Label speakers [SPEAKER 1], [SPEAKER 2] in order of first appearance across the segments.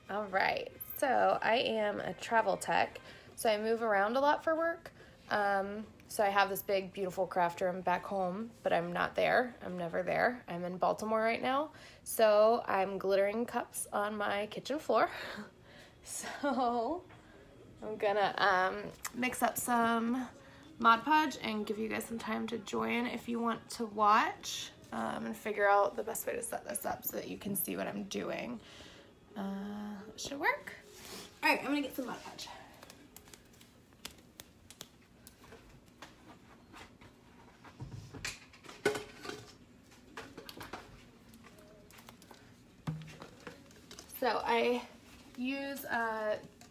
[SPEAKER 1] All right, so I am a travel tech, so I move around a lot for work. So I have this big, beautiful craft room back home, but I'm not there. I'm never there. I'm in Baltimore right now, so I'm glittering cups on my kitchen floor. So I'm gonna mix up some Mod Podge and give you guys some time to join if you want to watch and figure out the best way to set this up so that you can see what I'm doing. It should work. All right, I'm gonna get some Mod Podge. So I use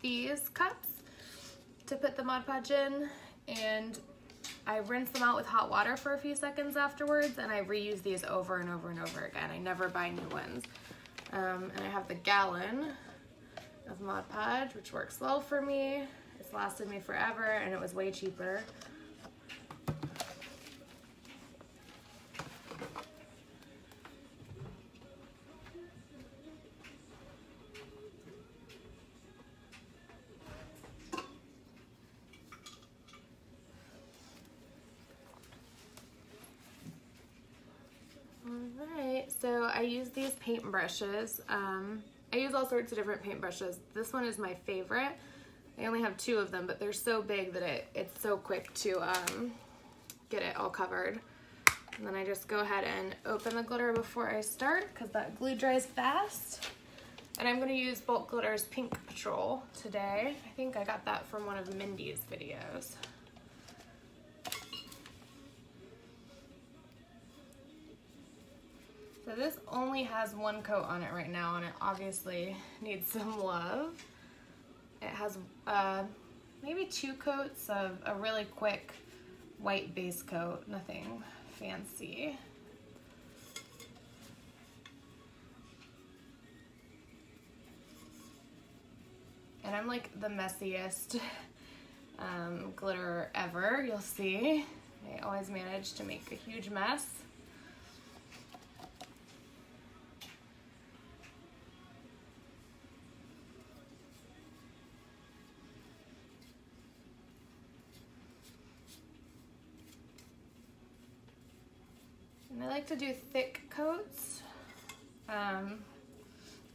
[SPEAKER 1] these cups to put the Mod Podge in, and I rinse them out with hot water for a few seconds afterwards, and I reuse these over and over and over again. I never buy new ones. And I have the gallon of Mod Podge, which works well for me. It's lasted me forever, and it was way cheaper. Alright, so I use these paint brushes. I use all sorts of different paint brushes. This one is my favorite. I only have 2 of them, but they're so big that it's so quick to get it all covered. And then I just go ahead and open the glitter before I start because that glue dries fast. And I'm going to use Bulk Glitter's Pink Patrol today. I think I got that from one of Mindy's videos. So this only has 1 coat on it right now, and it obviously needs some love. It has maybe 2 coats of a really quick white base coat, nothing fancy. And I'm like the messiest glitterer ever, you'll see. I always manage to make a huge mess. And I like to do thick coats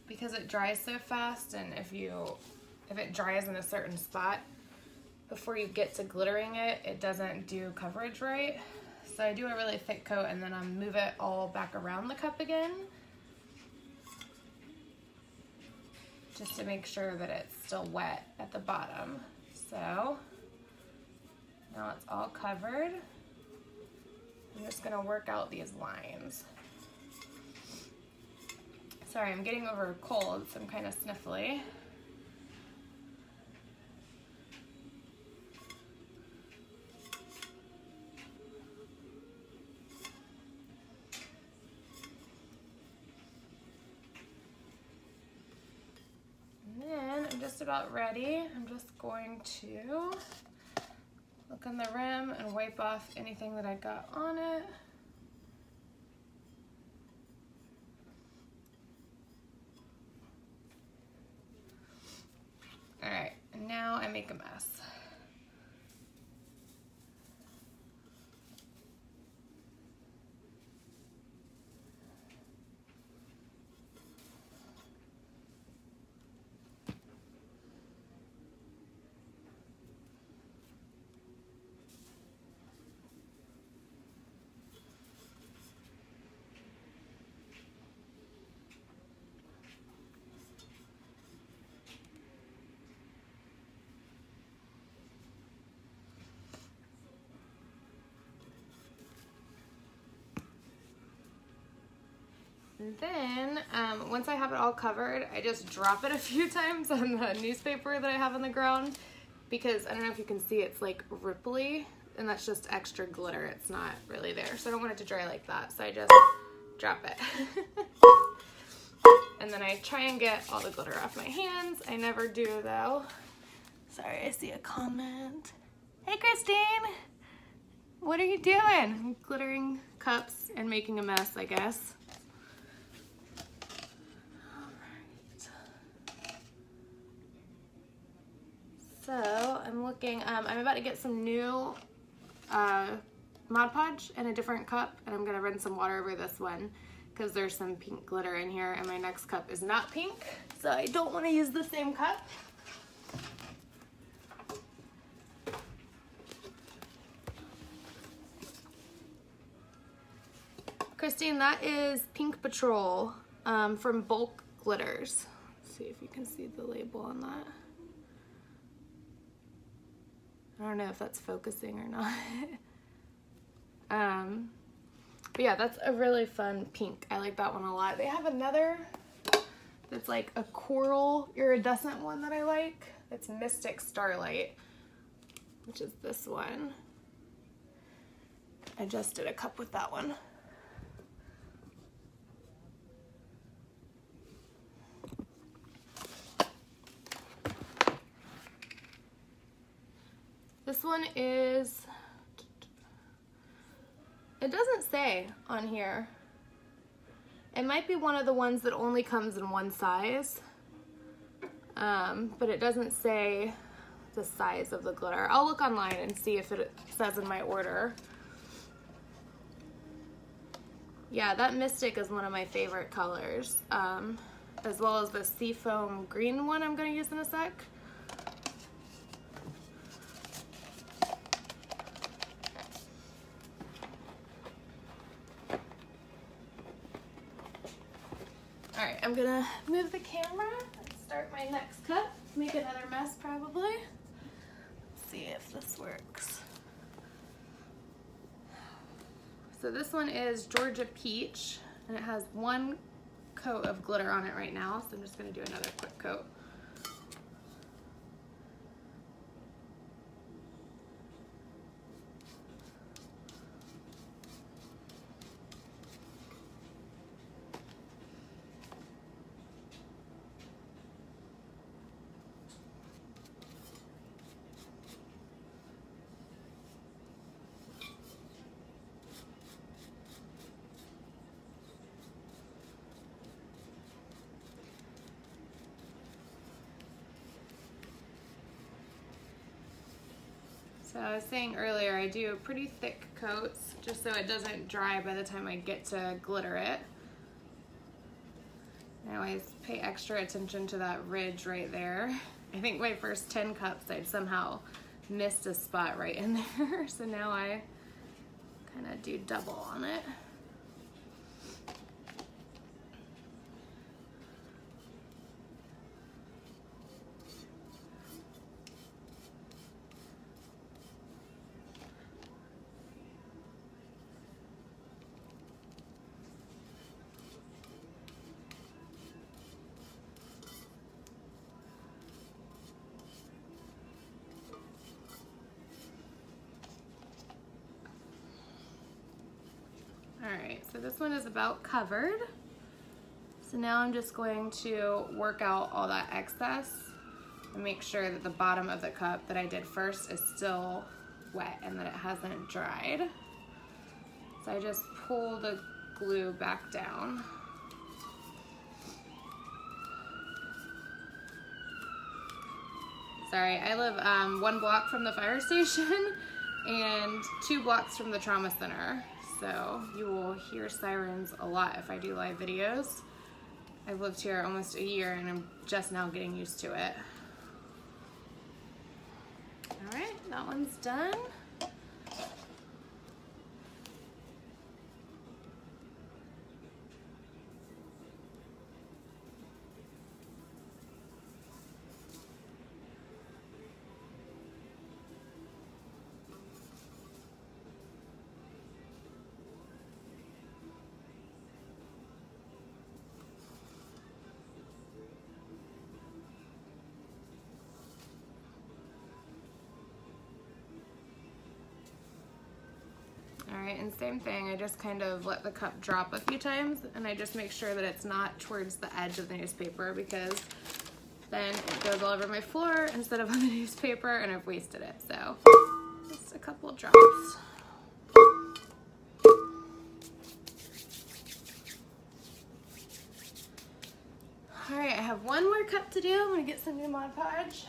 [SPEAKER 1] because it dries so fast, and if it dries in a certain spot before you get to glittering it, it doesn't do coverage right. So I do a really thick coat, and then I move it all back around the cup again just to make sure that it's still wet at the bottom. So now it's all covered. I'm just gonna work out these lines. Sorry, I'm getting over a cold, so I'm kind of sniffly. And then I'm just about ready. I'm just going to look on the rim and wipe off anything that I got on it. All right, and now I make a mess. And then once I have it all covered, I just drop it a few times on the newspaper that I have on the ground because I don't know if you can see, it's like ripply, and that's just extra glitter. It's not really there, so I don't want it to dry like that, so I just drop it. And then I try and get all the glitter off my hands. I never do though. Sorry, I see a comment. Hey Christine, what are you doing? I'm glittering cups and making a mess, I guess. So I'm looking, I'm about to get some new Mod Podge in a different cup, and I'm gonna run some water over this one because there's some pink glitter in here, and my next cup is not pink, so I don't want to use the same cup. Christine, that is Pink Patrol from Bulk Glitters. Let's see if you can see the label on that. I don't know if that's focusing or not. But yeah, that's a really fun pink. I like that one a lot. They have another that's like a coral iridescent one that I like. It's Mystic Starlight, which is this one. I just did a cup with that one. This one is, it doesn't say on here. It might be one of the ones that only comes in one size, but it doesn't say the size of the glitter. I'll look online and see if it says in my order. Yeah, that Mystic is one of my favorite colors, as well as the Seafoam green one I'm gonna use in a sec. All right, I'm gonna move the camera and start my next cup. Make another mess probably. Let's see if this works. So this one is Georgia Peach, and it has one coat of glitter on it right now, so I'm just gonna do another quick coat. So I was saying earlier, I do pretty thick coats just so it doesn't dry by the time I get to glitter it. I always pay extra attention to that ridge right there. I think my first 10 cups I'd somehow missed a spot right in there, so now I kind of do double on it. Alright, so this one is about covered. So now I'm just going to work out all that excess and make sure that the bottom of the cup that I did first is still wet and that it hasn't dried. So I just pull the glue back down. Sorry, I live 1 block from the fire station and 2 blocks from the trauma center. So you will hear sirens a lot if I do live videos. I've lived here almost a year and I'm just now getting used to it. All right, that one's done. Alright, and same thing, I just kind of let the cup drop a few times and I just make sure that it's not towards the edge of the newspaper because then it goes all over my floor instead of on the newspaper and I've wasted it. So just a couple of drops. Alright, I have one more cup to do. I'm gonna get some new Mod Podge.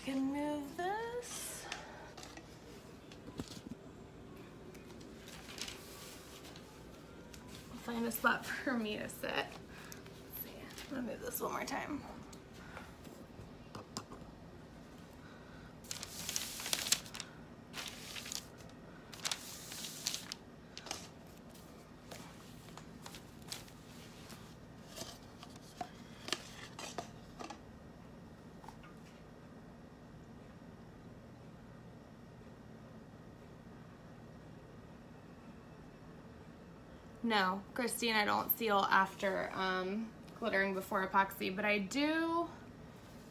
[SPEAKER 1] can move this. Find a spot for me to sit. Let's see. I'm gonna move this one more time. No, Christine, I don't seal after glittering before epoxy, but I do,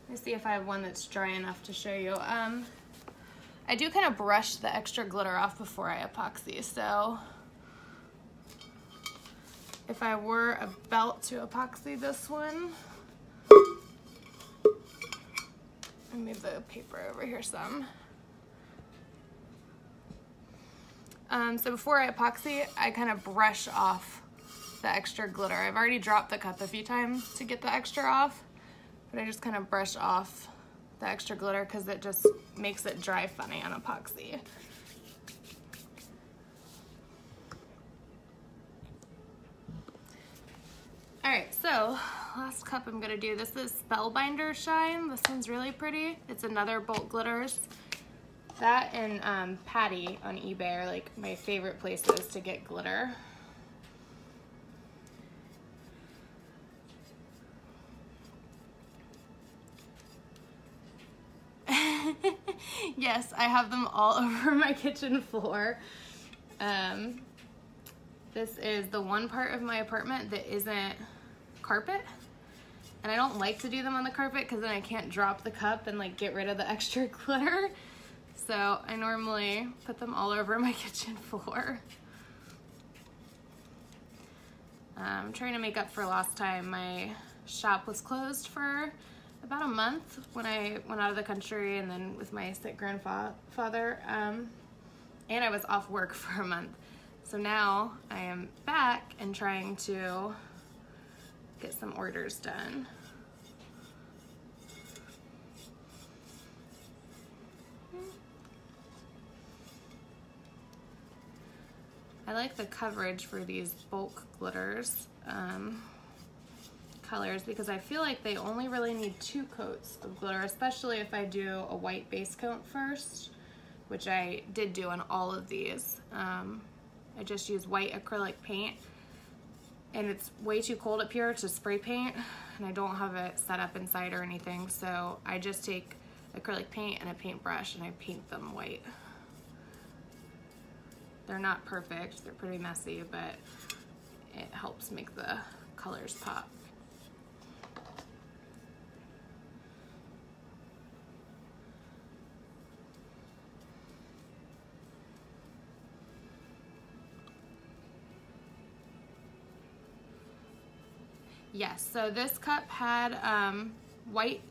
[SPEAKER 1] let me see if I have one that's dry enough to show you. I do kind of brush the extra glitter off before I epoxy, so if I were about to epoxy this one, let me move the paper over here some. So before I epoxy, I kind of brush off the extra glitter. I've already dropped the cup a few times to get the extra off, but I just kind of brush off the extra glitter because it just makes it dry funny on epoxy. Alright, so last cup I'm going to do, this is Spellbinder Shine. This one's really pretty. It's another Bolt Glitters. That and Patty on eBay are like my favorite places to get glitter. Yes, I have them all over my kitchen floor. This is the one part of my apartment that isn't carpet. And I don't like to do them on the carpet because then I can't drop the cup and like get rid of the extra glitter. So I normally put them all over my kitchen floor. I'm trying to make up for last time. My shop was closed for about a month when I went out of the country and then with my sick grandfather, and I was off work for a month. So now I am back and trying to get some orders done. I like the coverage for these bulk glitters colors because I feel like they only really need 2 coats of glitter, especially if I do a white base coat first, which I did do on all of these. I just use white acrylic paint and it's way too cold up here to spray paint and I don't have it set up inside or anything, so I just take acrylic paint and a paintbrush and I paint them white. They're not perfect, they're pretty messy, but it helps make the colors pop. Yes, so this cup had white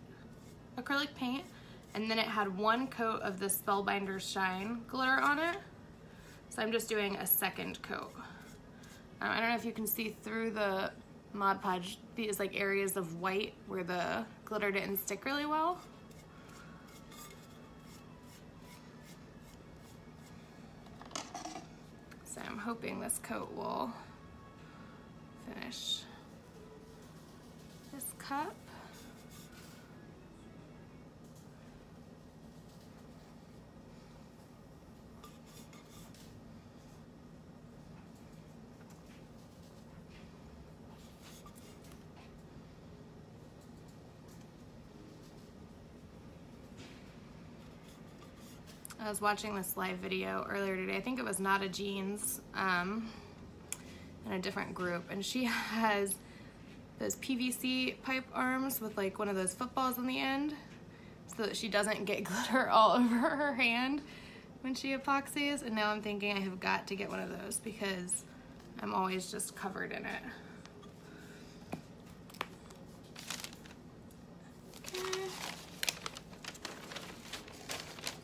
[SPEAKER 1] acrylic paint and then it had 1 coat of the Spellbinder Shine glitter on it. So I'm just doing a second coat. I don't know if you can see through the Mod Podge, these like areas of white where the glitter didn't stick really well. So I'm hoping this coat will finish this cup. I was watching this live video earlier today. I think it was Nada Jeans in a different group, and she has those PVC pipe arms with like one of those footballs on the end so that she doesn't get glitter all over her hand when she epoxies. And now I'm thinking I have got to get one of those because I'm always just covered in it.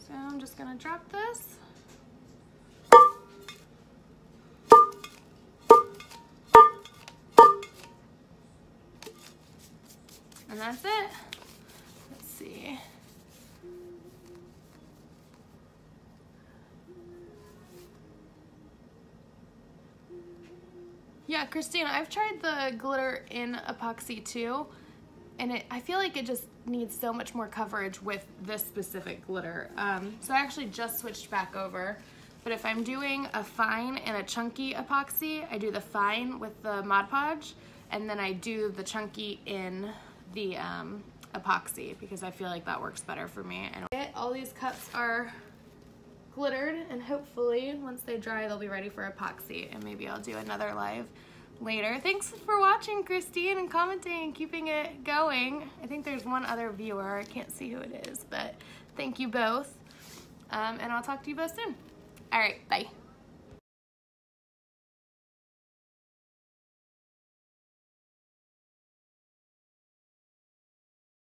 [SPEAKER 1] So I'm just gonna drop this. And that's it. Let's see. Yeah, Christina, I've tried the glitter in epoxy too, and I feel like it just needs so much more coverage with this specific glitter. So I actually just switched back over, but if I'm doing a fine and a chunky epoxy, I do the fine with the Mod Podge, and then I do the chunky in the epoxy because I feel like that works better for me. And all these cups are glittered, and hopefully once they dry they'll be ready for epoxy, and maybe I'll do another live later. Thanks for watching, Christine, and commenting and keeping it going. I think there's one other viewer, I can't see who it is, but thank you both, and I'll talk to you both soon. All right, bye.